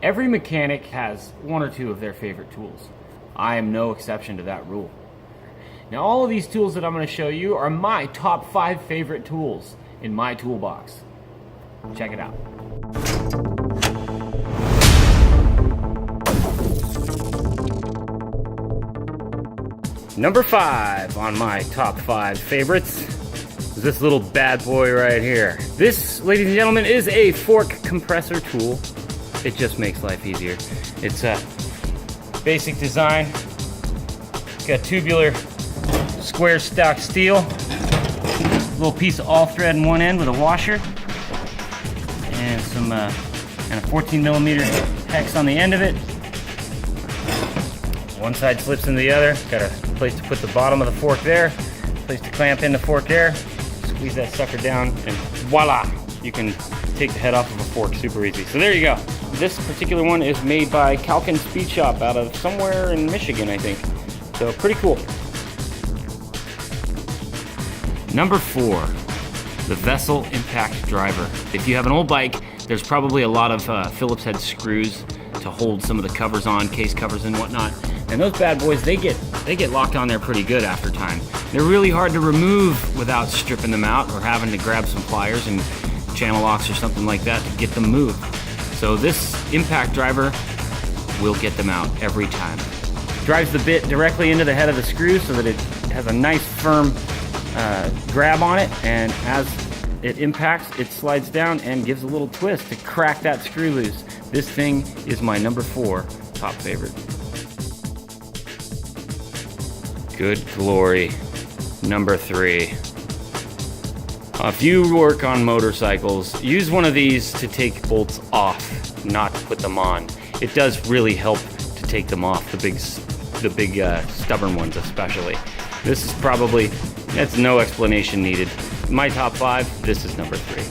Every mechanic has one or two of their favorite tools. I am no exception to that rule. Now, all of these tools that I'm going to show you are my top 5 favorite tools in my toolbox. Check it out. Number 5 on my top 5 favorites is this little bad boy right here. This, ladies and gentlemen, is a fork compressor tool. It just makes life easier. It's a basic design. It's got tubular square stock steel, a little piece of all thread in one end with a washer, and some and a 14 millimeter hex on the end of it. One side slips into the other. Got a place to put the bottom of the fork there, place to clamp in the fork there, squeeze that sucker down, and voila! You can take the head off of a fork super easy. So there you go. This particular one is made by Calkin Speed Shop out of somewhere in Michigan, I think. So pretty cool. Number 4, the Vessel Impact Driver. If you have an old bike, there's probably a lot of Phillips head screws to hold some of the covers on, case covers and whatnot. And those bad boys, they get locked on there pretty good after time. They're really hard to remove without stripping them out or having to grab some pliers and channel locks or something like that to get them moved. So this impact driver will get them out every time. Drives the bit directly into the head of the screw so that it has a nice firm grab on it, and as it impacts, it slides down and gives a little twist to crack that screw loose. This thing is my number 4 top favorite. Good glory. Number 3. If you work on motorcycles, use one of these to take bolts off, not to put them on. It does really help to take them off, the big stubborn ones especially. This is probably, that's no explanation needed. My top 5, this is number 3.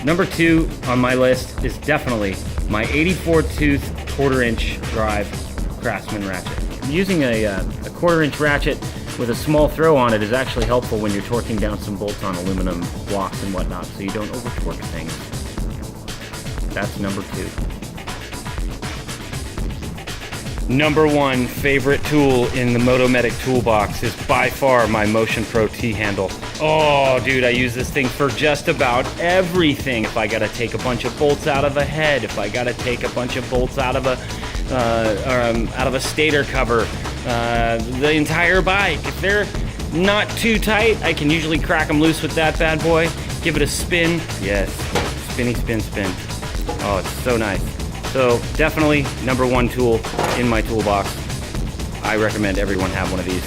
Number 2 on my list is definitely my 84 tooth 1/4 inch drive Craftsman ratchet. Using a 1/4 inch ratchet with a small throw on it is actually helpful when you're torquing down some bolts on aluminum blocks and whatnot, so you don't over torque things. That's number 2. Number 1 favorite tool in the Motomedic toolbox is by far my Motion Pro T-handle. Oh, dude, I use this thing for just about everything. If I gotta take a bunch of bolts out of a head, if I gotta take a bunch of bolts out of a stator cover, the entire bike. If they're not too tight, I can usually crack them loose with that bad boy. Give it a spin. Yes, spinny spin spin. Oh, it's so nice. So definitely number 1 tool in my toolbox. I recommend everyone have one of these.